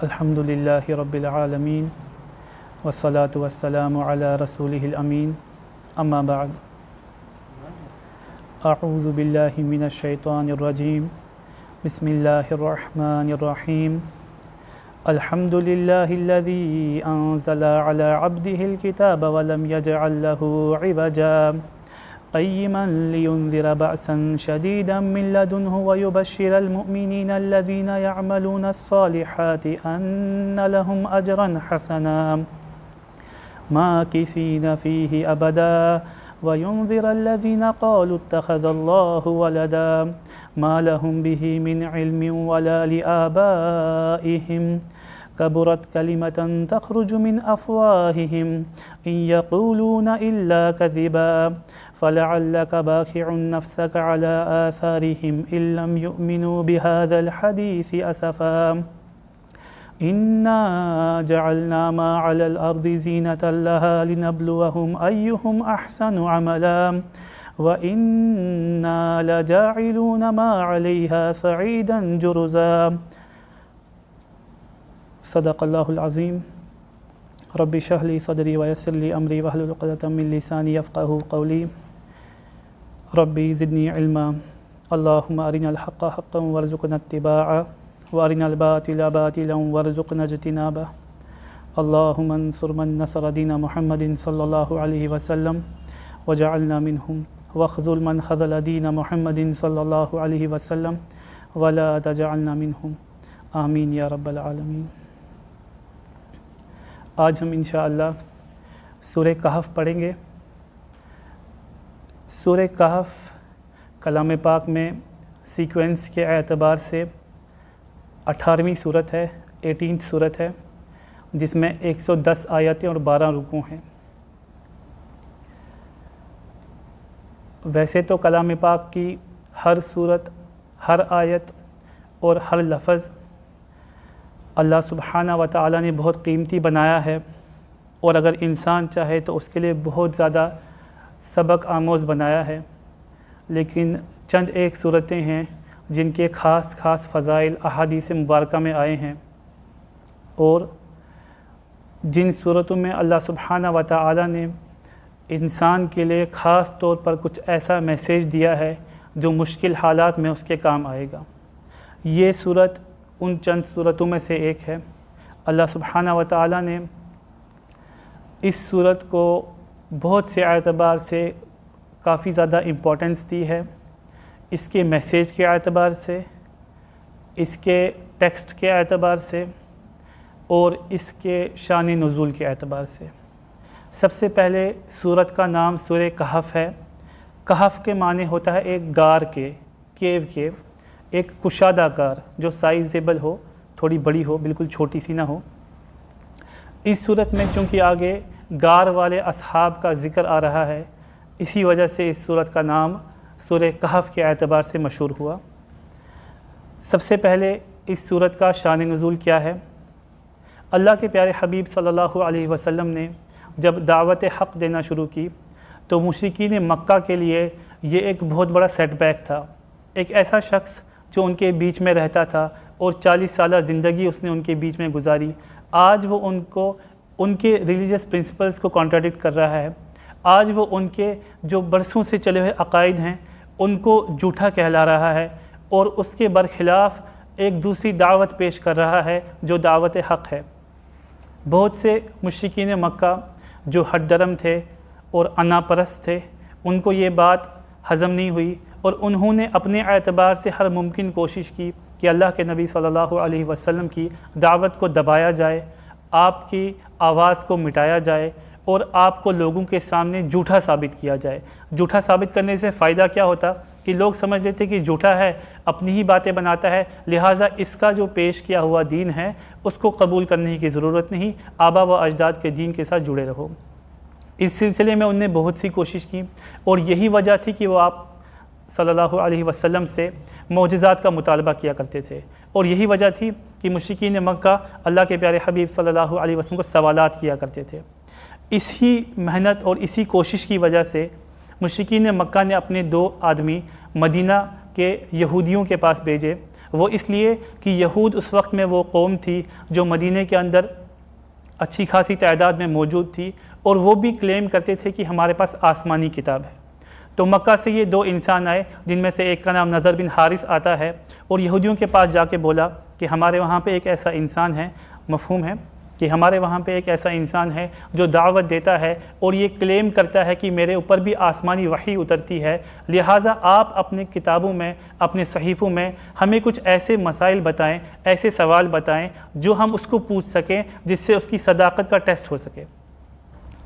الحمد للہ رب العالمین والصلاة والسلام علی رسولہ الامین اما بعد اعوذ باللہ من الشیطان الرجیم بسم اللہ الرحمن الرحیم الحمد للہ الذی انزل علی عبدہ الکتاب ولم یجعل لہ عوجا قیما لینذر بأسا شدیدا من لدنہ ویبشر المؤمنین الذین یعملون الصالحات ان لهم اجرا حسنا ماکثین فیہ ابدا وینذر الذین قالوا اتخذ اللہ ولدا ما لهم به من علم ولا لآبائهم كبرت كلمة تخرج من أفواههم إن يقولون إلا كذبا فلعلك باخع نفسك على آثارهم إن لم يؤمنوا بهذا الحديث أسفا إنا جعلنا ما على الأرض زينة لها لنبلوهم أيهم أحسن عملا وإنا لجاعلون ما عليها صعيدا جرزا صدق اللہ العظیم رب اشرح لی صدری ویسر لی امری واحلل عقدۃ من لسانی یفقہوا قولی ربی زدنی علما اللہم ارنا الحق حقا وارزقنا اتباعہ وارنا الباطل باطلا وارزقنا اجتنابہ اللہم انصر من نصر دین محمد صلی اللہ علیہ وسلم وجعلنا منہم واخذل من خذل دین محمد صلی اللہ علیہ وسلم ولا تجعلنا منہم آمین یا رب العالمین۔ آج ہم انشاءاللہ سورہ کہف پڑھیں گے۔ سورہ کہف کلام پاک میں سیکوینس کے اعتبار سے 18ویں صورت ہے، 18th صورت ہے، جس میں 110 آیتیں اور 12 رکوع ہیں۔ ویسے تو کلام پاک کی ہر صورت، ہر آیت اور ہر لفظ اللہ سبحانہ و تعالیٰ نے بہت قیمتی بنایا ہے، اور اگر انسان چاہے تو اس کے لیے بہت زیادہ سبق آموز بنایا ہے، لیکن چند ایک صورتیں ہیں جن کے خاص فضائل احادیث مبارکہ میں آئے ہیں، اور جن صورتوں میں اللہ سبحانہ و تعالیٰ نے انسان کے لیے خاص طور پر کچھ ایسا میسیج دیا ہے جو مشکل حالات میں اس کے کام آئے گا۔ یہ صورت ان چند صورتوں میں سے ایک ہے۔ اللہ سبحانہ و تعالیٰ نے اس صورت کو بہت سے اعتبار سے کافی زیادہ امپورٹنس دی ہے، اس کے میسیج کے اعتبار سے، اس کے ٹیکسٹ کے اعتبار سے، اور اس کے شان نزول کے اعتبار سے۔ سب سے پہلے صورت کا نام سورہ کہف ہے۔ کہف کے معنی ہوتا ہے ایک غار کے، کیو کے، ایک کشادہ غار جو سائزیبل ہو، تھوڑی بڑی ہو، بالکل چھوٹی سی نہ ہو۔ اس صورت میں چونکہ آگے غار والے اصحاب کا ذکر آ رہا ہے، اسی وجہ سے اس صورت کا نام سورہ کہف کے اعتبار سے مشہور ہوا۔ سب سے پہلے اس صورت کا شان نزول کیا ہے؟ اللہ کے پیارے حبیب صلی اللہ علیہ وسلم نے جب دعوت حق دینا شروع کی تو مشرکین مکہ کے لیے یہ ایک بہت بڑا سیٹ بیک تھا۔ ایک ایسا شخص جو ان کے بیچ میں رہتا تھا اور 40 سالہ زندگی اس نے ان کے بیچ میں گزاری، آج وہ ان کے ریلیجس پرنسپلز کو کانٹراڈکٹ کر رہا ہے، آج وہ ان کے جو برسوں سے چلے ہوئے عقائد ہیں ان کو جھوٹا کہلا رہا ہے، اور اس کے برخلاف ایک دوسری دعوت پیش کر رہا ہے جو دعوت حق ہے۔ بہت سے مشرکین مکہ جو ہٹ درم تھے اور انا پرست تھے، ان کو یہ بات ہضم نہیں ہوئی، اور انہوں نے اپنے اعتبار سے ہر ممکن کوشش کی کہ اللہ کے نبی صلی اللہ علیہ وسلم کی دعوت کو دبایا جائے، آپ کی آواز کو مٹایا جائے، اور آپ کو لوگوں کے سامنے جھوٹا ثابت کیا جائے۔ جھوٹا ثابت کرنے سے فائدہ کیا ہوتا کہ لوگ سمجھ لیتے کہ جھوٹا ہے، اپنی ہی باتیں بناتا ہے، لہٰذا اس کا جو پیش کیا ہوا دین ہے اس کو قبول کرنے کی ضرورت نہیں، آبا و اجداد کے دین کے ساتھ جڑے رہو۔ اس سلسلے میں انہوں نے بہت سی کوشش کی، اور یہی وجہ تھی کہ وہ آپ صلی اللہ علیہ وسلم سے معجزات کا مطالبہ کیا کرتے تھے، اور یہی وجہ تھی کہ مشرکین مکہ اللہ کے پیارے حبیب صلی اللہ علیہ وسلم کو سوالات کیا کرتے تھے۔ اسی محنت اور اسی کوشش کی وجہ سے مشرکین مکہ نے اپنے 2 آدمی مدینہ کے یہودیوں کے پاس بھیجے، وہ اس لیے کہ یہود اس وقت میں وہ قوم تھی جو مدینے کے اندر اچھی خاصی تعداد میں موجود تھی، اور وہ بھی کلیم کرتے تھے کہ ہمارے پاس آسمانی کتاب ہے۔ تو مکہ سے یہ دو انسان آئے، جن میں سے ایک کا نام نضر بن حارث آتا ہے، اور یہودیوں کے پاس جا کے بولا کہ ہمارے وہاں پہ ایک ایسا انسان ہے، مفہوم ہے کہ ہمارے وہاں پہ ایک ایسا انسان ہے جو دعوت دیتا ہے اور یہ کلیم کرتا ہے کہ میرے اوپر بھی آسمانی وحی اترتی ہے، لہٰذا آپ اپنے کتابوں میں، اپنے صحیفوں میں ہمیں کچھ ایسے مسائل بتائیں، ایسے سوال بتائیں جو ہم اس کو پوچھ سکیں، جس سے اس کی صداقت کا ٹیسٹ ہو سکے۔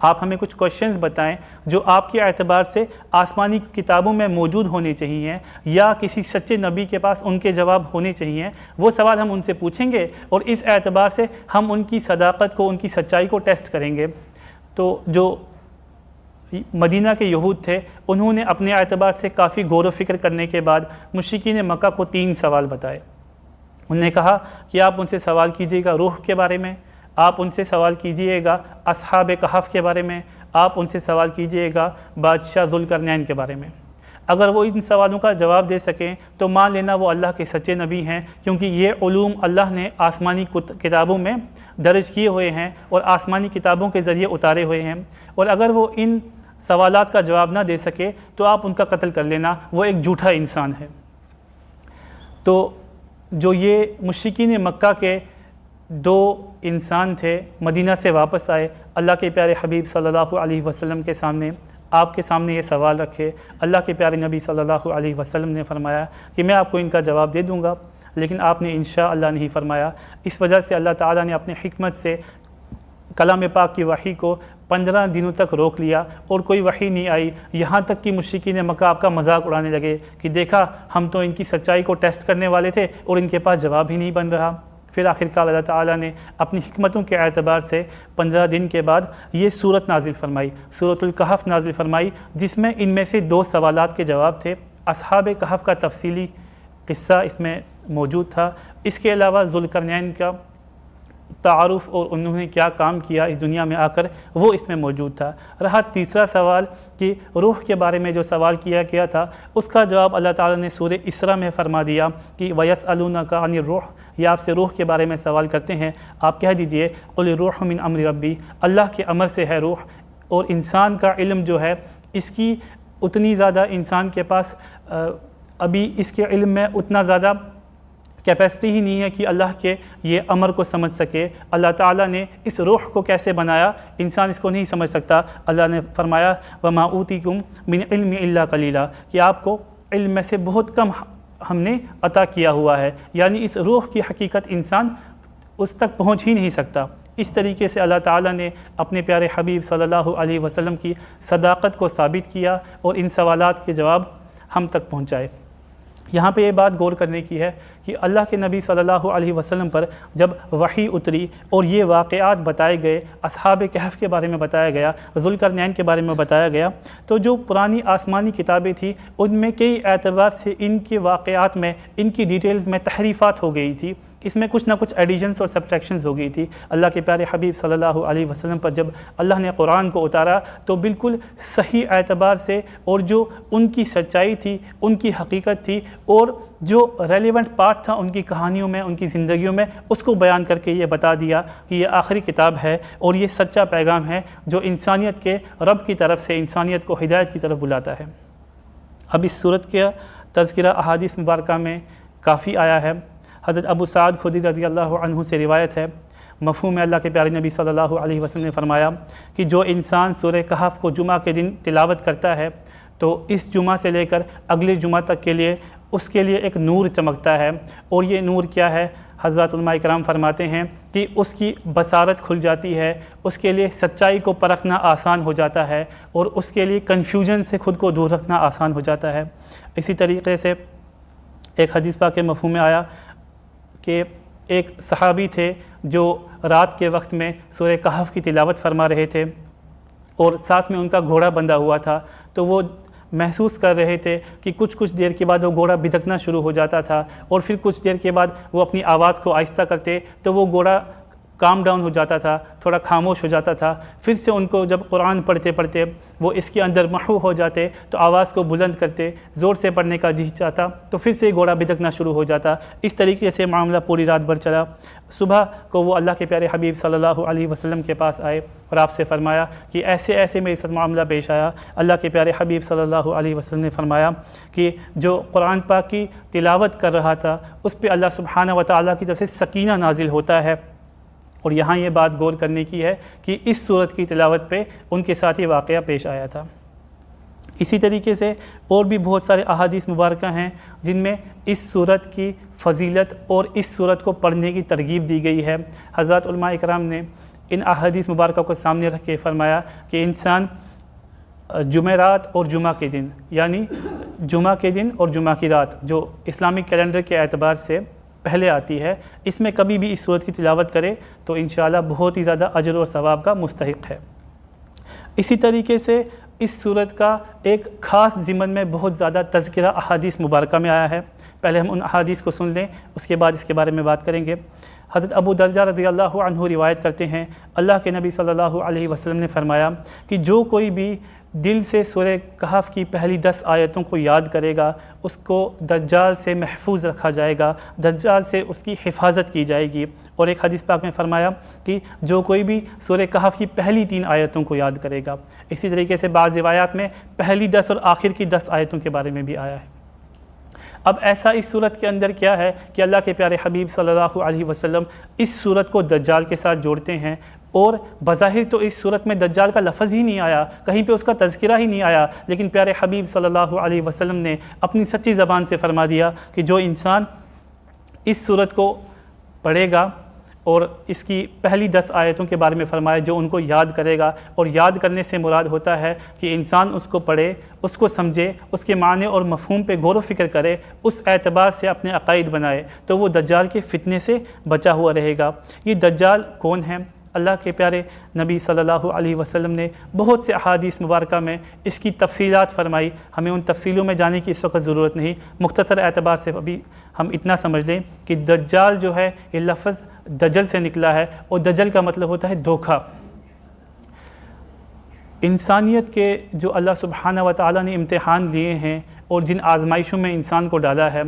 آپ ہمیں کچھ کوشچنز بتائیں جو آپ کے اعتبار سے آسمانی کتابوں میں موجود ہونے چاہیے، یا کسی سچے نبی کے پاس ان کے جواب ہونے چاہیے۔ وہ سوال ہم ان سے پوچھیں گے اور اس اعتبار سے ہم ان کی صداقت کو، ان کی سچائی کو ٹیسٹ کریں گے۔ تو جو مدینہ کے یہود تھے، انہوں نے اپنے اعتبار سے کافی غور و فکر کرنے کے بعد مشرکین مکہ کو 3 سوال بتائے۔ انہوں نے کہا کہ آپ ان سے سوال کیجیے گا روح کے بارے میں، آپ ان سے سوال کیجئے گا اصحاب کہف کے بارے میں، آپ ان سے سوال کیجئے گا بادشاہ ذوالقرنین کے بارے میں۔ اگر وہ ان سوالوں کا جواب دے سکیں تو مان لینا وہ اللہ کے سچے نبی ہیں، کیونکہ یہ علوم اللہ نے آسمانی کتابوں میں درج کیے ہوئے ہیں اور آسمانی کتابوں کے ذریعے اتارے ہوئے ہیں۔ اور اگر وہ ان سوالات کا جواب نہ دے سکے تو آپ ان کا قتل کر لینا، وہ ایک جھوٹا انسان ہے۔ تو جو یہ مشرکین مکہ کے 2 انسان تھے، مدینہ سے واپس آئے، اللہ کے پیارے حبیب صلی اللہ علیہ وسلم کے سامنے، آپ کے سامنے یہ سوال رکھے۔ اللہ کے پیارے نبی صلی اللہ علیہ وسلم نے فرمایا کہ میں آپ کو ان کا جواب دے دوں گا، لیکن آپ نے انشاءاللہ نہیں فرمایا۔ اس وجہ سے اللہ تعالیٰ نے اپنی حکمت سے کلام پاک کی وحی کو 15 دنوں تک روک لیا اور کوئی وحی نہیں آئی، یہاں تک کہ مشرکین مکہ آپ کا مذاق اڑانے لگے کہ دیکھا ہم تو ان کی سچائی کو ٹیسٹ کرنے والے تھے اور ان کے پاس جواب ہی نہیں بن رہا۔ پھر آخرکار اللہ تعالیٰ نے اپنی حکمتوں کے اعتبار سے 15 دن کے بعد یہ سورت نازل فرمائی، سورۃ الکہف نازل فرمائی، جس میں ان میں سے 2 سوالات کے جواب تھے۔ اصحاب کہف کا تفصیلی قصہ اس میں موجود تھا، اس کے علاوہ ذوالقرنین کا تعارف اور انہوں نے کیا کام کیا اس دنیا میں آ کر، وہ اس میں موجود تھا۔ رہا تیسرا سوال کہ روح کے بارے میں جو سوال کیا گیا تھا، اس کا جواب اللہ تعالیٰ نے سورہ اسراء میں فرما دیا کہ وَيَسْأَلُونَكَ عَنِ الرُّوحِ، یہ آپ سے روح کے بارے میں سوال کرتے ہیں، آپ کہہ دیجئے قُلِ الرُّوحُ مِنْ أَمْرِ رَبِّي، اللہ کے امر سے ہے روح۔ اور انسان کا علم جو ہے، اس کی اتنی زیادہ انسان کے پاس ابھی اس کے علم میں اتنا زیادہ کیپیسٹی ہی نہیں ہے کہ اللہ کے یہ امر کو سمجھ سکے۔ اللہ تعالیٰ نے اس روح کو کیسے بنایا، انسان اس کو نہیں سمجھ سکتا۔ اللہ نے فرمایا وَمَا أُوتِيكُم مِّنْ عِلْمِ إِلَّا قَلِيلًا، کہ آپ کو علم میں سے بہت کم ہم نے عطا کیا ہوا ہے، یعنی اس روح کی حقیقت انسان اس تک پہنچ ہی نہیں سکتا۔ اس طریقے سے اللہ تعالیٰ نے اپنے پیارے حبیب صلی اللہ علیہ وسلم کی صداقت کو ثابت کیا اور ان سوالات کے جواب ہم تک پہنچائے۔ یہاں پہ یہ بات غور کرنے کی ہے کہ اللہ کے نبی صلی اللہ علیہ وسلم پر جب وحی اتری اور یہ واقعات بتائے گئے، اصحاب کہف کے بارے میں بتایا گیا، ذوالقرنین کے بارے میں بتایا گیا، تو جو پرانی آسمانی کتابیں تھیں ان میں کئی اعتبار سے ان کے واقعات میں، ان کی ڈیٹیلز میں تحریفات ہو گئی تھی، اس میں کچھ نہ کچھ ایڈیشنز اور سبٹریکشنز ہو گئی تھی۔ اللہ کے پیارے حبیب صلی اللہ علیہ وسلم پر جب اللہ نے قرآن کو اتارا تو بالکل صحیح اعتبار سے، اور جو ان کی سچائی تھی، ان کی حقیقت تھی، اور جو ریلیونٹ پارٹ تھا ان کی کہانیوں میں، ان کی زندگیوں میں، اس کو بیان کر کے یہ بتا دیا کہ یہ آخری کتاب ہے اور یہ سچا پیغام ہے جو انسانیت کے رب کی طرف سے انسانیت کو ہدایت کی طرف بلاتا ہے۔ اب اس صورت کا تذکرہ احادیث مبارکہ میں کافی آیا ہے۔ حضرت ابو سعد خدری رضی اللہ عنہ سے روایت ہے، مفہوم اللہ کے پیارے نبی صلی اللہ علیہ وسلم نے فرمایا کہ جو انسان سورہ کہف کو جمعہ کے دن تلاوت کرتا ہے تو اس جمعہ سے لے کر اگلے جمعہ تک کے لیے اس کے لیے ایک نور چمکتا ہے، اور یہ نور کیا ہے؟ حضرات علماء کرام فرماتے ہیں کہ اس کی بصارت کھل جاتی ہے، اس کے لیے سچائی کو پرکھنا آسان ہو جاتا ہے، اور اس کے لیے کنفیوژن سے خود کو دور رکھنا آسان ہو جاتا ہے۔ اسی طریقے سے ایک حدیث پاک کے مفہوم میں آیا کہ ایک صحابی تھے جو رات کے وقت میں سورہ کہف کی تلاوت فرما رہے تھے، اور ساتھ میں ان کا گھوڑا بندھا ہوا تھا، تو وہ محسوس کر رہے تھے کہ کچھ دیر کے بعد وہ گھوڑا بھدکنا شروع ہو جاتا تھا، اور پھر کچھ دیر کے بعد وہ اپنی آواز کو آہستہ کرتے تو وہ گھوڑا کام ڈاؤن ہو جاتا تھا، تھوڑا خاموش ہو جاتا تھا، پھر سے ان کو جب قرآن پڑھتے پڑھتے وہ اس کے اندر محو ہو جاتے تو آواز کو بلند کرتے، زور سے پڑھنے کا جی چاہتا تو پھر سے گھوڑا بھدکنا شروع ہو جاتا۔ اس طریقے سے معاملہ پوری رات بھر چلا۔ صبح کو وہ اللہ کے پیارے حبیب صلی اللہ علیہ وسلم کے پاس آئے اور آپ سے فرمایا کہ ایسے ایسے میرے ساتھ معاملہ پیش آیا۔ اللہ کے پیارے حبیب صلی اللہ علیہ وسلم نے فرمایا کہ جو قرآن پاک کی تلاوت کر رہا تھا اس پہ اللہ سبحانہ و تعالیٰ کی طرف سے سکینہ نازل ہوتا ہے۔ اور یہاں یہ بات غور کرنے کی ہے کہ اس صورت کی تلاوت پہ ان کے ساتھ یہ واقعہ پیش آیا تھا۔ اسی طریقے سے اور بھی بہت سارے احادیث مبارکہ ہیں جن میں اس صورت کی فضیلت اور اس صورت کو پڑھنے کی ترغیب دی گئی ہے۔ حضرات علماء اکرام نے ان احادیث مبارکہ کو سامنے رکھ کے فرمایا کہ انسان جمعرات اور جمعہ کے دن، یعنی جمعہ کے دن اور جمعہ کی رات جو اسلامک کیلنڈر کے اعتبار سے پہلے آتی ہے، اس میں کبھی بھی اس صورت کی تلاوت کرے تو انشاءاللہ بہت ہی زیادہ اجر اور ثواب کا مستحق ہے۔ اسی طریقے سے اس صورت کا ایک خاص ضمن میں بہت زیادہ تذکرہ احادیث مبارکہ میں آیا ہے۔ پہلے ہم ان احادیث کو سن لیں، اس کے بعد اس کے بارے میں بات کریں گے۔ حضرت ابو درداء رضی اللہ عنہ روایت کرتے ہیں، اللہ کے نبی صلی اللہ علیہ وسلم نے فرمایا کہ جو کوئی بھی دل سے سورہ کہف کی پہلی 10 آیتوں کو یاد کرے گا اس کو دجال سے محفوظ رکھا جائے گا، دجال سے اس کی حفاظت کی جائے گی۔ اور ایک حدیث پاک میں فرمایا کہ جو کوئی بھی سورہ کہف کی پہلی 3 آیتوں کو یاد کرے گا۔ اسی طریقے سے بعض روایات میں پہلی 10 اور آخر کی 10 آیتوں کے بارے میں بھی آیا ہے۔ اب ایسا اس صورت کے اندر کیا ہے کہ اللہ کے پیارے حبیب صلی اللہ علیہ وسلم اس صورت کو دجال کے ساتھ جوڑتے ہیں، اور بظاہر تو اس صورت میں دجال کا لفظ ہی نہیں آیا، کہیں پہ اس کا تذکرہ ہی نہیں آیا، لیکن پیارے حبیب صلی اللہ علیہ وسلم نے اپنی سچی زبان سے فرما دیا کہ جو انسان اس صورت کو پڑھے گا اور اس کی پہلی 10 آیتوں کے بارے میں فرمایا جو ان کو یاد کرے گا، اور یاد کرنے سے مراد ہوتا ہے کہ انسان اس کو پڑھے، اس کو سمجھے، اس کے معنی اور مفہوم پہ غور و فکر کرے، اس اعتبار سے اپنے عقائد بنائے، تو وہ دجال کے فتنے سے بچا ہوا رہے گا۔ یہ دجال کون ہے؟ اللہ کے پیارے نبی صلی اللہ علیہ وسلم نے بہت سے احادیث مبارکہ میں اس کی تفصیلات فرمائی۔ ہمیں ان تفصیلوں میں جانے کی اس وقت ضرورت نہیں، مختصر اعتبار سے ابھی ہم اتنا سمجھ لیں کہ دجال جو ہے یہ لفظ دجل سے نکلا ہے، اور دجل کا مطلب ہوتا ہے دھوکہ۔ انسانیت کے جو اللہ سبحانہ و تعالیٰ نے امتحان لیے ہیں اور جن آزمائشوں میں انسان کو ڈالا ہے،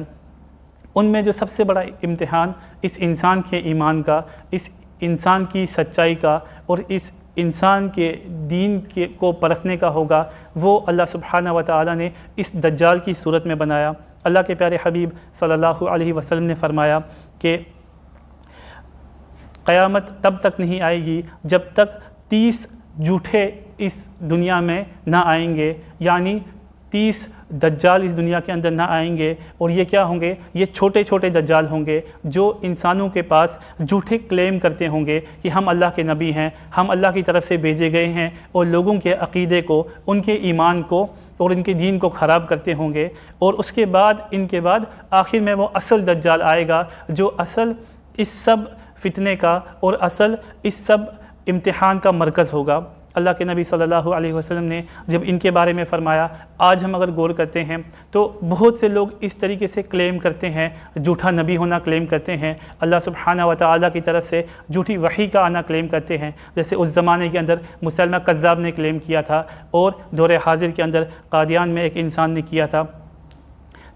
ان میں جو سب سے بڑا امتحان اس انسان کے ایمان کا، اس انسان کی سچائی کا اور اس انسان کے دین کو پرکھنے کا ہوگا، وہ اللہ سبحانہ و تعالیٰ نے اس دجال کی صورت میں بنایا۔ اللہ کے پیارے حبیب صلی اللہ علیہ وسلم نے فرمایا کہ قیامت تب تک نہیں آئے گی جب تک 30 جھوٹے اس دنیا میں نہ آئیں گے، یعنی 30 دجال اس دنیا کے اندر نہ آئیں گے۔ اور یہ کیا ہوں گے؟ یہ چھوٹے چھوٹے دجال ہوں گے جو انسانوں کے پاس جھوٹے کلیم کرتے ہوں گے کہ ہم اللہ کے نبی ہیں، ہم اللہ کی طرف سے بھیجے گئے ہیں، اور لوگوں کے عقیدے کو، ان کے ایمان کو اور ان کے دین کو خراب کرتے ہوں گے۔ اور اس کے بعد ان کے بعد آخر میں وہ اصل دجال آئے گا جو اصل اس سب فتنے کا اور اصل اس سب امتحان کا مرکز ہوگا۔ اللہ کے نبی صلی اللہ علیہ وسلم نے جب ان کے بارے میں فرمایا، آج ہم اگر غور کرتے ہیں تو بہت سے لوگ اس طریقے سے کلیم کرتے ہیں، جھوٹا نبی ہونا کلیم کرتے ہیں، اللہ سبحانہ و تعالیٰ کی طرف سے جھوٹی وحی کا آنا کلیم کرتے ہیں، جیسے اس زمانے کے اندر مسلمہ کذاب نے کلیم کیا تھا، اور دور حاضر کے اندر قادیان میں ایک انسان نے کیا تھا۔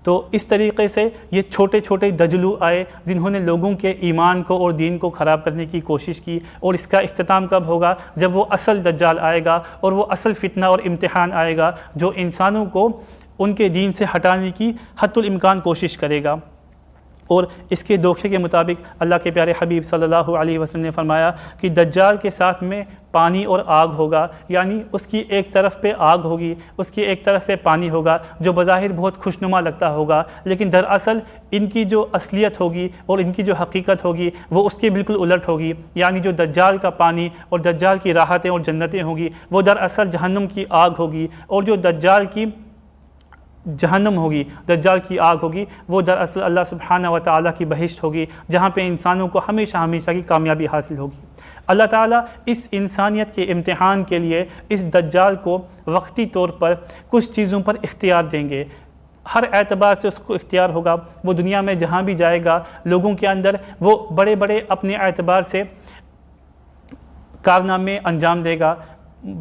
تو اس طریقے سے یہ چھوٹے چھوٹے دجلو آئے جنہوں نے لوگوں کے ایمان کو اور دین کو خراب کرنے کی کوشش کی، اور اس کا اختتام کب ہوگا؟ جب وہ اصل دجال آئے گا اور وہ اصل فتنہ اور امتحان آئے گا جو انسانوں کو ان کے دین سے ہٹانے کی حتی الامکان کوشش کرے گا۔ اور اس کے دھوکے کے مطابق اللہ کے پیارے حبیب صلی اللہ علیہ وسلم نے فرمایا کہ دجال کے ساتھ میں پانی اور آگ ہوگا، یعنی اس کی ایک طرف پہ آگ ہوگی، اس کی ایک طرف پہ پانی ہوگا، جو بظاہر بہت خوشنما لگتا ہوگا، لیکن دراصل ان کی جو اصلیت ہوگی اور ان کی جو حقیقت ہوگی وہ اس کے بالکل الٹ ہوگی۔ یعنی جو دجال کا پانی اور دجال کی راحتیں اور جنتیں ہوگی وہ دراصل جہنم کی آگ ہوگی، اور جو دجال کی جہنم ہوگی، دجال کی آگ ہوگی، وہ دراصل اللہ سبحانہ و تعالیٰ کی بہشت ہوگی، جہاں پہ انسانوں کو ہمیشہ ہمیشہ کی کامیابی حاصل ہوگی۔ اللہ تعالیٰ اس انسانیت کے امتحان کے لیے اس دجال کو وقتی طور پر کچھ چیزوں پر اختیار دیں گے، ہر اعتبار سے اس کو اختیار ہوگا۔ وہ دنیا میں جہاں بھی جائے گا لوگوں کے اندر وہ بڑے بڑے اپنے اعتبار سے کارنامے انجام دے گا.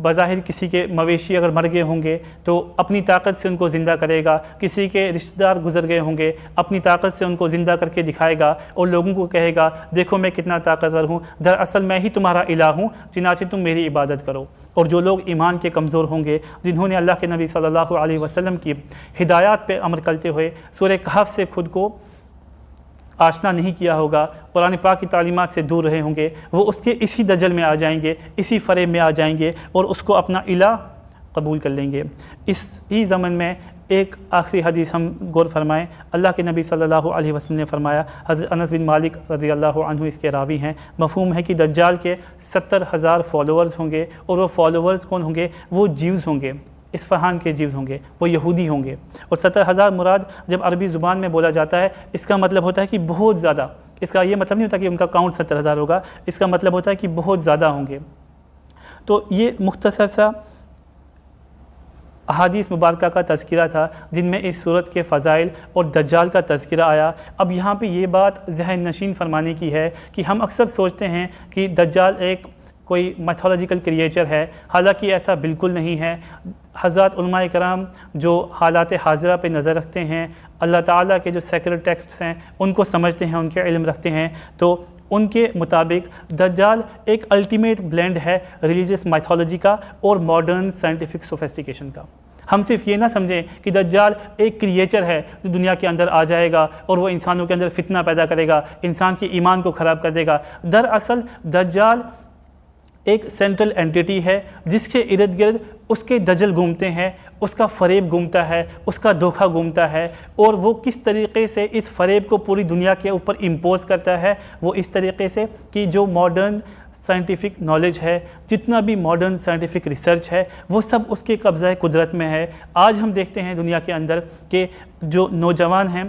بظاہر کسی کے مویشی اگر مر گئے ہوں گے تو اپنی طاقت سے ان کو زندہ کرے گا, کسی کے رشتہ دار گزر گئے ہوں گے اپنی طاقت سے ان کو زندہ کر کے دکھائے گا اور لوگوں کو کہے گا دیکھو میں کتنا طاقتور ہوں, دراصل میں ہی تمہارا الہ ہوں, چنانچہ تم میری عبادت کرو. اور جو لوگ ایمان کے کمزور ہوں گے, جنہوں نے اللہ کے نبی صلی اللہ علیہ وسلم کی ہدایات پہ عمل کرتے ہوئے سورہ کہف سے خود کو آشنا نہیں کیا ہوگا, قرآن پاک کی تعلیمات سے دور رہے ہوں گے, وہ اس کے اسی دجل میں آ جائیں گے, اسی فریب میں آ جائیں گے اور اس کو اپنا الہ قبول کر لیں گے. اس ہی زمن میں ایک آخری حدیث ہم غور فرمائیں. اللہ کے نبی صلی اللہ علیہ وسلم نے فرمایا, حضرت انس بن مالک رضی اللہ عنہ اس کے راوی ہیں, مفہوم ہے کہ دجال کے 70,000 فالوورز ہوں گے, اور وہ فالوورز کون ہوں گے؟ وہ جیوز ہوں گے, اصفہان کے جیوز ہوں گے, وہ یہودی ہوں گے. اور 70,000 مراد جب عربی زبان میں بولا جاتا ہے اس کا مطلب ہوتا ہے کہ بہت زیادہ. اس کا یہ مطلب نہیں ہوتا کہ ان کا کاؤنٹ 70,000 ہوگا, اس کا مطلب ہوتا ہے کہ بہت زیادہ ہوں گے. تو یہ مختصر سا احادیث مبارکہ کا تذکرہ تھا جن میں اس صورت کے فضائل اور دجال کا تذکرہ آیا. اب یہاں پہ یہ بات ذہن نشین فرمانے کی ہے کہ ہم اکثر سوچتے ہیں کہ دجال ایک کوئی میتھولوجیکل کریچر ہے, حالانکہ ایسا بالکل نہیں ہے. حضرات علماء کرام جو حالات حاضرہ پہ نظر رکھتے ہیں, اللہ تعالیٰ کے جو سیکرڈ ٹیکسٹس ہیں ان کو سمجھتے ہیں, ان کے علم رکھتے ہیں, تو ان کے مطابق دجال ایک الٹیمیٹ بلینڈ ہے ریلیجس میتھولوجی کا اور ماڈرن سائنٹیفک سوفیسٹیکیشن کا. ہم صرف یہ نہ سمجھیں کہ دجال ایک کریچر ہے جو دنیا کے اندر آ جائے گا اور وہ انسانوں کے اندر فتنہ پیدا کرے گا, انسان کے ایمان کو خراب کر دے گا. دراصل دجال ایک سینٹرل اینٹیٹی ہے جس کے ارد گرد اس کے دجل گھومتے ہیں, اس کا فریب گھومتا ہے, اس کا دھوکہ گھومتا ہے, اور وہ کس طریقے سے اس فریب کو پوری دنیا کے اوپر امپوز کرتا ہے. وہ اس طریقے سے کہ جو ماڈرن سائنٹیفک نالج ہے, جتنا بھی ماڈرن سائنٹیفک ریسرچ ہے, وہ سب اس کے قبضہ قدرت میں ہے. آج ہم دیکھتے ہیں دنیا کے اندر کہ جو نوجوان ہیں,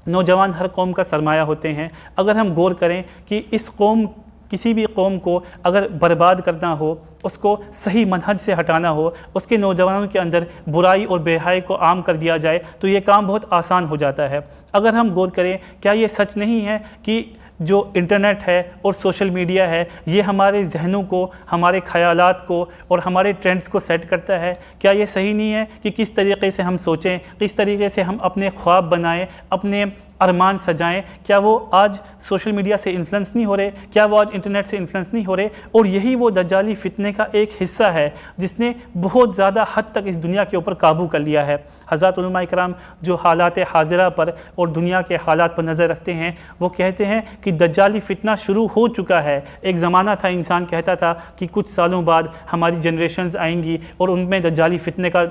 نوجوان ہر قوم کا سرمایہ ہوتے ہیں. اگر ہم غور کریں کہ اس قوم, کسی بھی قوم کو اگر برباد کرنا ہو, اس کو صحیح منہج سے ہٹانا ہو, اس کے نوجوانوں کے اندر برائی اور بے حیائی کو عام کر دیا جائے تو یہ کام بہت آسان ہو جاتا ہے. اگر ہم غور کریں, کیا یہ سچ نہیں ہے کہ جو انٹرنیٹ ہے اور سوشل میڈیا ہے یہ ہمارے ذہنوں کو, ہمارے خیالات کو اور ہمارے ٹرینڈز کو سیٹ کرتا ہے؟ کیا یہ صحیح نہیں ہے کہ کس طریقے سے ہم سوچیں, کس طریقے سے ہم اپنے خواب بنائیں, اپنے ارمان سجائیں؟ کیا وہ آج سوشل میڈیا سے انفلوئنس نہیں ہو رہے؟ کیا وہ آج انٹرنیٹ سے انفلوئنس نہیں ہو رہے؟ اور یہی وہ دجالی فتنے کا ایک حصہ ہے جس نے بہت زیادہ حد تک اس دنیا کے اوپر قابو کر لیا ہے. حضرات علماء کرام جو حالات حاضرہ پر اور دنیا کے حالات پر نظر رکھتے ہیں, وہ کہتے ہیں کہ دجالی فتنہ شروع ہو چکا ہے. ایک زمانہ تھا انسان کہتا تھا کہ کچھ سالوں بعد ہماری جنریشنز آئیں گی اور ان میں دجالی فتنے کا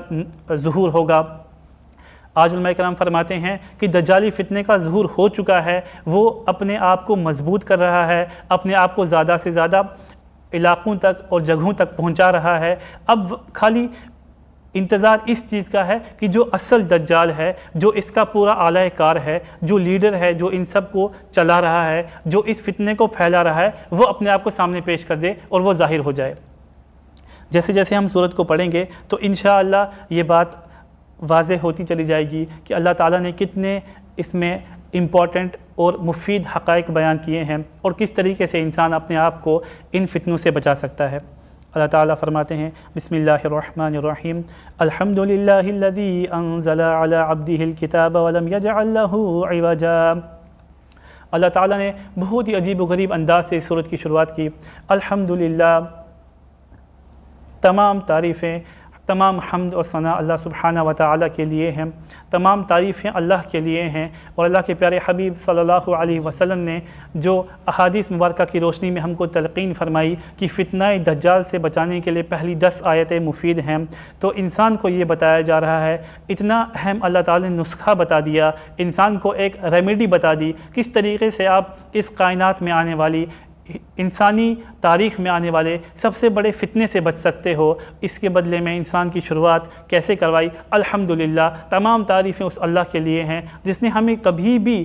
ظہور ہوگا. آج علماء کرام فرماتے ہیں کہ دجالی فتنے کا ظہور ہو چکا ہے, وہ اپنے آپ کو مضبوط کر رہا ہے, اپنے آپ کو زیادہ سے زیادہ علاقوں تک اور جگہوں تک پہنچا رہا ہے. اب خالی انتظار اس چیز کا ہے کہ جو اصل دجال ہے, جو اس کا پورا اعلی کار ہے, جو لیڈر ہے, جو ان سب کو چلا رہا ہے, جو اس فتنے کو پھیلا رہا ہے, وہ اپنے آپ کو سامنے پیش کر دے اور وہ ظاہر ہو جائے. جیسے جیسے ہم سورت کو پڑھیں گے تو انشاءاللہ یہ بات واضح ہوتی چلی جائے گی کہ اللہ تعالیٰ نے کتنے اس میں امپورٹنٹ اور مفید حقائق بیان کیے ہیں اور کس طریقے سے انسان اپنے آپ کو ان فتنوں سے بچا سکتا ہے. اللہ تعالیٰ فرماتے ہیں بسم اللہ الرحمن الرحیم الحمدللہ الذی انزل علی عبدہ الکتاب ولم یجعل لہ عوجا. اللہ تعالیٰ نے بہت ہی عجیب و غریب انداز سے سورت کی شروعات کی. الحمدللہ, تمام تعریفیں, تمام حمد اور ثنا اللہ سبحانہ و تعالیٰ کے لیے ہیں, تمام تعریفیں اللہ کے لیے ہیں. اور اللہ کے پیارے حبیب صلی اللہ علیہ وسلم نے جو احادیث مبارکہ کی روشنی میں ہم کو تلقین فرمائی کہ فتنہ دجال سے بچانے کے لیے پہلی 10 آیتیں مفید ہیں, تو انسان کو یہ بتایا جا رہا ہے, اتنا اہم اللہ تعالیٰ نے نسخہ بتا دیا, انسان کو ایک ریمیڈی بتا دی, کس طریقے سے آپ اس کائنات میں آنے والی, انسانی تاریخ میں آنے والے سب سے بڑے فتنے سے بچ سکتے ہو. اس کے بدلے میں انسان کی شروعات کیسے کروائی. الحمدللہ, تمام تعریفیں اس اللہ کے لیے ہیں جس نے ہمیں کبھی بھی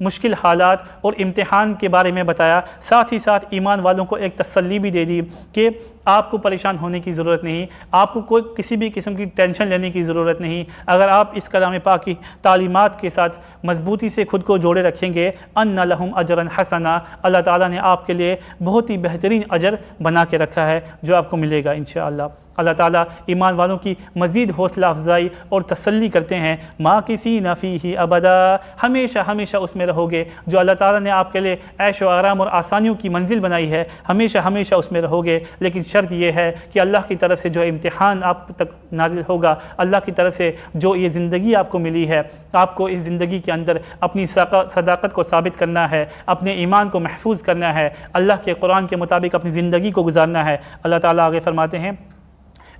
مشکل حالات اور امتحان کے بارے میں بتایا، ساتھ ہی ساتھ ایمان والوں کو ایک تسلی بھی دے دی کہ آپ کو پریشان ہونے کی ضرورت نہیں، آپ کو کوئی کسی بھی قسم کی ٹینشن لینے کی ضرورت نہیں۔ اگر آپ اس کلام پاک کی تعلیمات کے ساتھ مضبوطی سے خود کو جوڑے رکھیں گے، ان لہم اجرا حسنا، اللہ تعالیٰ نے آپ کے لیے بہت ہی بہترین اجر بنا کے رکھا ہے جو آپ کو ملے گا انشاءاللہ۔ اللہ تعالیٰ ایمان والوں کی مزید حوصلہ افزائی اور تسلی کرتے ہیں، ماکثین فیہ ابدا، ہمیشہ ہمیشہ اس میں رہو گے۔ جو اللہ تعالیٰ نے آپ کے لیے عیش و آرام اور آسانیوں کی منزل بنائی ہے، ہمیشہ ہمیشہ اس میں رہو گے، لیکن شرط یہ ہے کہ اللہ کی طرف سے جو امتحان آپ تک نازل ہوگا، اللہ کی طرف سے جو یہ زندگی آپ کو ملی ہے، آپ کو اس زندگی کے اندر اپنی صداقت کو ثابت کرنا ہے، اپنے ایمان کو محفوظ کرنا ہے، اللہ کے قرآن کے مطابق اپنی زندگی کو گزارنا ہے۔ اللہ تعالیٰ آگے فرماتے ہیں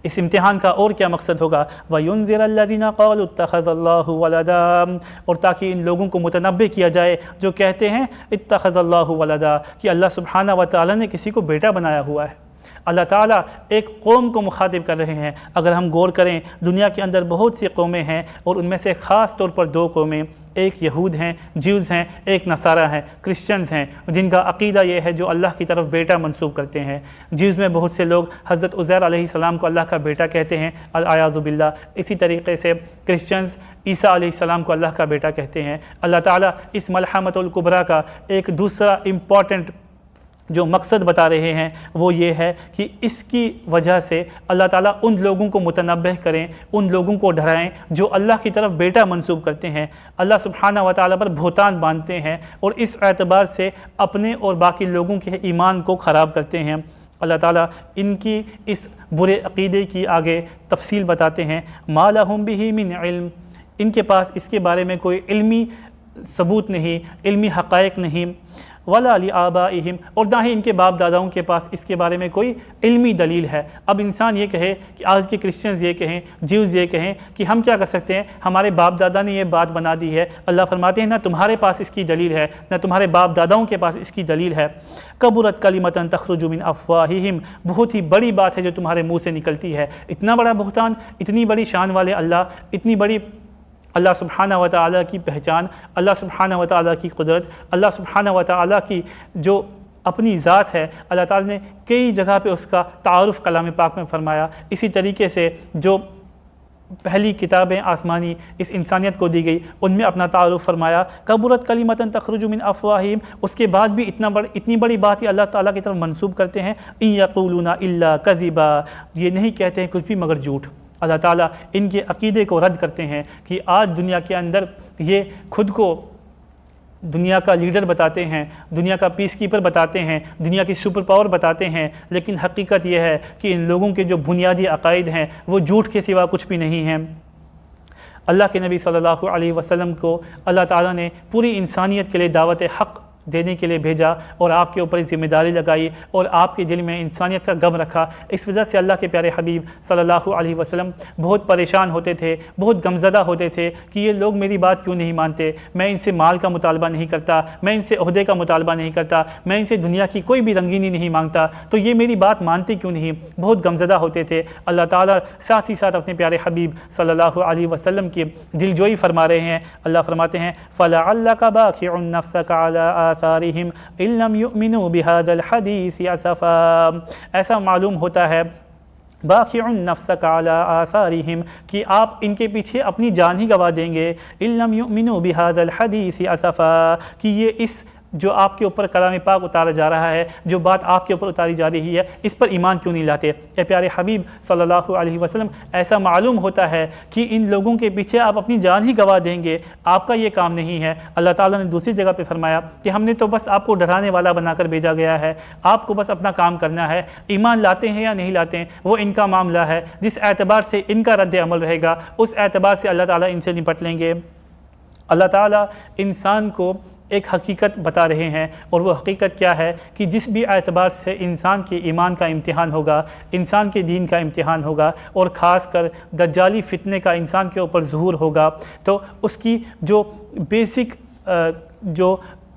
اس امتحان کا اور کیا مقصد ہوگا، وَيُنذِرَ الَّذِينَ قَالُوا اتَّخَذَ اللَّهُ وَلَدًا، اور تاکہ ان لوگوں کو متنبہ کیا جائے جو کہتے ہیں اتخذ اللہ ولدا، کہ اللہ سبحانہ و تعالیٰ نے کسی کو بیٹا بنایا ہوا ہے۔ اللہ تعالیٰ ایک قوم کو مخاطب کر رہے ہیں۔ اگر ہم غور کریں، دنیا کے اندر بہت سی قومیں ہیں، اور ان میں سے خاص طور پر دو قومیں، ایک یہود ہیں، جیوز ہیں، ایک نصارہ ہیں، کرسچنز ہیں، جن کا عقیدہ یہ ہے جو اللہ کی طرف بیٹا منسوب کرتے ہیں۔ جیوز میں بہت سے لوگ حضرت عزیر علیہ السلام کو اللہ کا بیٹا کہتے ہیں، الیاذ باللہ۔ اسی طریقے سے کرسچنز عیسیٰ علیہ السلام کو اللہ کا بیٹا کہتے ہیں۔ اللہ تعالیٰ اس ملحمۃ الکبریٰ کا ایک دوسرا امپورٹنٹ جو مقصد بتا رہے ہیں وہ یہ ہے کہ اس کی وجہ سے اللہ تعالیٰ ان لوگوں کو متنبہ کریں، ان لوگوں کو ڈرائیں جو اللہ کی طرف بیٹا منسوب کرتے ہیں، اللہ سبحانہ و تعالیٰ پر بہتان باندھتے ہیں، اور اس اعتبار سے اپنے اور باقی لوگوں کے ایمان کو خراب کرتے ہیں۔ اللہ تعالیٰ ان کی اس برے عقیدے کی آگے تفصیل بتاتے ہیں، ما لہم بہ من علم، ان کے پاس اس کے بارے میں کوئی علمی ثبوت نہیں، علمی حقائق نہیں، ولا لآبائہم، اور نہ ہی ان کے باپ داداؤں کے پاس اس کے بارے میں کوئی علمی دلیل ہے۔ اب انسان یہ کہے کہ آج کے کرسچنز یہ کہیں، جیوز یہ کہیں کہ ہم کیا کر سکتے ہیں، ہمارے باپ دادا نے یہ بات بنا دی ہے۔ اللہ فرماتے ہیں نہ تمہارے پاس اس کی دلیل ہے، نہ تمہارے باپ داداؤں کے پاس اس کی دلیل ہے۔ کبرت کلمۃ تخرج من افواہہم، بہت ہی بڑی بات ہے جو تمہارے منہ سے نکلتی ہے۔ اتنا بڑا بہتان، اتنی بڑی شان والے اللہ، اتنی بڑی اللہ سبحانہ و تعالیٰ کی پہچان، اللہ سبحانہ و تعالیٰ کی قدرت، اللہ سبحانہ و تعالیٰ کی جو اپنی ذات ہے، اللہ تعالیٰ نے کئی جگہ پہ اس کا تعارف کلام پاک میں فرمایا۔ اسی طریقے سے جو پہلی کتابیں آسمانی اس انسانیت کو دی گئی ان میں اپنا تعارف فرمایا، کبرت کلمۃ تخرج من افواہہم، اس کے بعد بھی اتنی بڑی بات یہ اللہ تعالیٰ کی طرف منسوب کرتے ہیں، ان یقولون الا کذبا، یہ نہیں کہتے ہیں کچھ بھی مگر جھوٹ۔ اللہ تعالیٰ ان کے عقیدے کو رد کرتے ہیں کہ آج دنیا کے اندر یہ خود کو دنیا کا لیڈر بتاتے ہیں، دنیا کا پیس کیپر بتاتے ہیں، دنیا کی سپر پاور بتاتے ہیں، لیکن حقیقت یہ ہے کہ ان لوگوں کے جو بنیادی عقائد ہیں وہ جھوٹ کے سوا کچھ بھی نہیں ہیں۔ اللہ کے نبی صلی اللہ علیہ وسلم کو اللہ تعالیٰ نے پوری انسانیت کے لیے دعوت حق دینے کے لیے بھیجا، اور آپ کے اوپر ذمہ داری لگائی، اور آپ کے دل میں انسانیت کا غم رکھا۔ اس وجہ سے اللہ کے پیارے حبیب صلی اللہ علیہ وسلم بہت پریشان ہوتے تھے، بہت غمزدہ ہوتے تھے کہ یہ لوگ میری بات کیوں نہیں مانتے، میں ان سے مال کا مطالبہ نہیں کرتا، میں ان سے عہدے کا مطالبہ نہیں کرتا، میں ان سے دنیا کی کوئی بھی رنگینی نہیں مانگتا، تو یہ میری بات مانتے کیوں نہیں، بہت غمزدہ ہوتے تھے۔ اللہ تعالیٰ ساتھ ہی ساتھ اپنے پیارے حبیب صلی اللہ علیہ وسلم کی دلجوئی فرما رہے ہیں۔ اللہ فرماتے ہیں فَلَعَلَّكَ بَاخِعٌ نَفْسَكَ عَلَىٰ آثارہم ان لم یؤمنوا بہذا الحدیث اسفا، ایسا معلوم ہوتا ہے باخع نفسک علی آثارہم کہ آپ ان کے پیچھے اپنی جان ہی گوا دیں گے، ان لم یؤمنوا بہذا الحدیث اسفا، کہ یہ اس جو آپ کے اوپر کلام پاک اتارا جا رہا ہے، جو بات آپ کے اوپر اتاری جا رہی ہے، اس پر ایمان کیوں نہیں لاتے؟ اے پیارے حبیب صلی اللہ علیہ وسلم، ایسا معلوم ہوتا ہے کہ ان لوگوں کے پیچھے آپ اپنی جان ہی گوا دیں گے، آپ کا یہ کام نہیں ہے۔ اللہ تعالیٰ نے دوسری جگہ پہ فرمایا کہ ہم نے تو بس آپ کو ڈرانے والا بنا کر بھیجا گیا ہے، آپ کو بس اپنا کام کرنا ہے، ایمان لاتے ہیں یا نہیں لاتے ہیں وہ ان کا معاملہ ہے، جس اعتبار سے ان کا رد عمل رہے گا اس اعتبار سے اللہ تعالیٰ ان سے نپٹ لیں گے۔ اللہ تعالیٰ انسان کو ایک حقیقت بتا رہے ہیں، اور وہ حقیقت کیا ہے کہ جس بھی اعتبار سے انسان کے ایمان کا امتحان ہوگا، انسان کے دین کا امتحان ہوگا، اور خاص کر دجالی فتنے کا انسان کے اوپر ظہور ہوگا، تو اس کی جو بیسک جو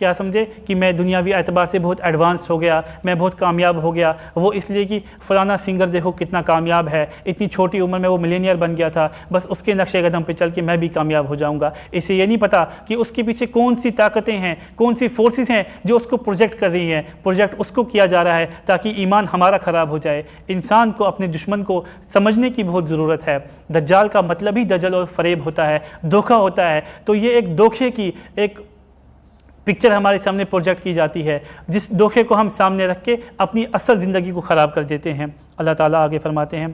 کیا سمجھے کہ میں دنیاوی اعتبار سے بہت ایڈوانس ہو گیا، میں بہت کامیاب ہو گیا، وہ اس لیے کہ فلانا سنگر دیکھو کتنا کامیاب ہے، اتنی چھوٹی عمر میں وہ ملینئر بن گیا تھا، بس اس کے نقش قدم پہ چل کے میں بھی کامیاب ہو جاؤں گا۔ اسے یہ نہیں پتہ کہ اس کے پیچھے کون سی طاقتیں ہیں، کون سی فورسز ہیں جو اس کو پروجیکٹ کر رہی ہیں۔ پروجیکٹ اس کو کیا جا رہا ہے تاکہ ایمان ہمارا خراب ہو جائے۔ انسان کو اپنے دشمن کو سمجھنے کی بہت ضرورت ہے۔ دجال کا مطلب ہی دجل اور فریب ہوتا ہے، دھوکہ ہوتا ہے۔ تو یہ ایک دھوکے کی ایک پکچر ہمارے سامنے پروجیکٹ کی جاتی ہے، جس دھوکے کو ہم سامنے رکھ کے اپنی اصل زندگی کو خراب کر دیتے ہیں۔ اللہ تعالیٰ آگے فرماتے ہیں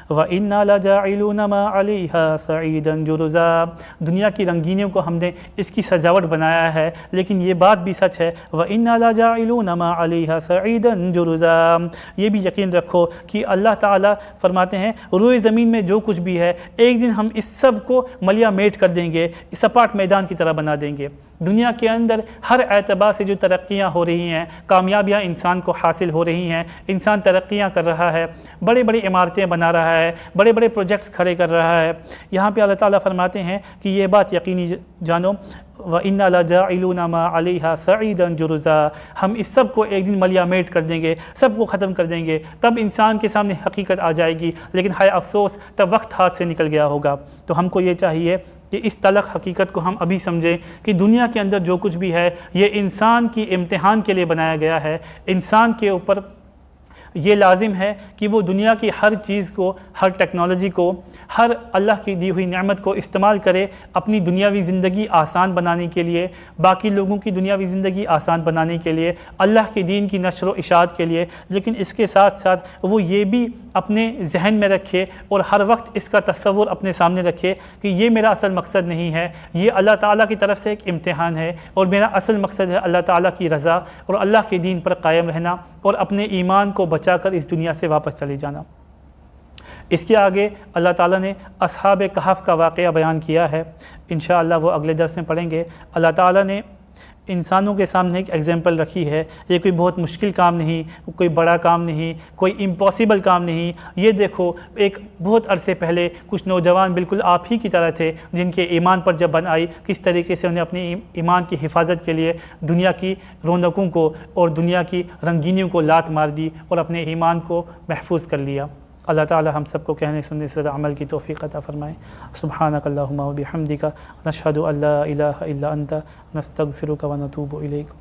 وَإِنَّا لَجَاعِلُونَ مَا عَلَيْهَا صَعِيدًا جُرُزًا، دنیا کی رنگینیوں کو ہم نے اس کی سجاوٹ بنایا ہے، لیکن یہ بات بھی سچ ہے وَإِنَّا لَجَاعِلُونَ مَا عَلَيْهَا صَعِيدًا جُرُزًا، یہ بھی یقین رکھو کہ اللہ تعالیٰ فرماتے ہیں روئے زمین میں جو کچھ بھی ہے ایک دن ہم اس سب کو ملیا میٹ کر دیں گے، سپاٹ میدان کی طرح بنا دیں گے۔ دنیا کے اندر ہر اعتبار سے جو ترقیاں ہو رہی ہیں، کامیابیاں انسان کو حاصل ہو رہی ہیں، انسان ترقیاں کر رہا ہے، بڑے بڑے عمارتیں بنا رہا ہے، بڑے بڑے پروجیکٹس کھڑے کر رہا ہے، یہاں پہ اللہ تعالیٰ فرماتے ہیں کہ یہ بات یقینی جانو وَإِنَّا لَجَاعِلُونَ مَا عَلَيْهَا صَعِيدًا جُرُزًا، ہم اس سب کو ایک دن ملیا میٹ کر دیں گے، سب کو ختم کر دیں گے، تب انسان کے سامنے حقیقت آ جائے گی، لیکن ہائے افسوس تب وقت ہاتھ سے نکل گیا ہوگا۔ تو ہم کو یہ چاہیے کہ اس تلخ حقیقت کو ہم ابھی سمجھیں کہ دنیا کے اندر جو کچھ بھی ہے یہ انسان کی امتحان کے لیے بنایا گیا ہے۔ انسان کے اوپر یہ لازم ہے کہ وہ دنیا کی ہر چیز کو، ہر ٹیکنالوجی کو، ہر اللہ کی دی ہوئی نعمت کو استعمال کرے اپنی دنیاوی زندگی آسان بنانے کے لیے، باقی لوگوں کی دنیاوی زندگی آسان بنانے کے لیے، اللہ کے دین کی نشر و اشاعت کے لیے، لیکن اس کے ساتھ ساتھ وہ یہ بھی اپنے ذہن میں رکھے اور ہر وقت اس کا تصور اپنے سامنے رکھے کہ یہ میرا اصل مقصد نہیں ہے، یہ اللہ تعالیٰ کی طرف سے ایک امتحان ہے، اور میرا اصل مقصد ہے اللہ تعالیٰ کی رضا اور اللہ کے دین پر قائم رہنا اور اپنے ایمان کو بچا کر اس دنیا سے واپس چلے جانا۔ اس کے آگے اللہ تعالیٰ نے اصحاب کہف کا واقعہ بیان کیا ہے، انشاءاللہ وہ اگلے درس میں پڑھیں گے۔ اللہ تعالیٰ نے انسانوں کے سامنے ایک ایگزامپل رکھی ہے، یہ کوئی بہت مشکل کام نہیں، کوئی بڑا کام نہیں، کوئی امپاسبل کام نہیں۔ یہ دیکھو ایک بہت عرصے پہلے کچھ نوجوان بالکل آپ ہی کی طرح تھے، جن کے ایمان پر جب بن آئی کس طریقے سے انہیں اپنے ایمان کی حفاظت کے لیے دنیا کی رونقوں کو اور دنیا کی رنگینیوں کو لات مار دی اور اپنے ایمان کو محفوظ کر لیا۔ اللہ تعالی ہم سب کو کہنے سننے سے عمل کی توفیق عطا فرمائے۔ سبحانک اللہم و بحمدک، نشہد ان لا الہ الا انت، نستغفرک و نتوب الیک۔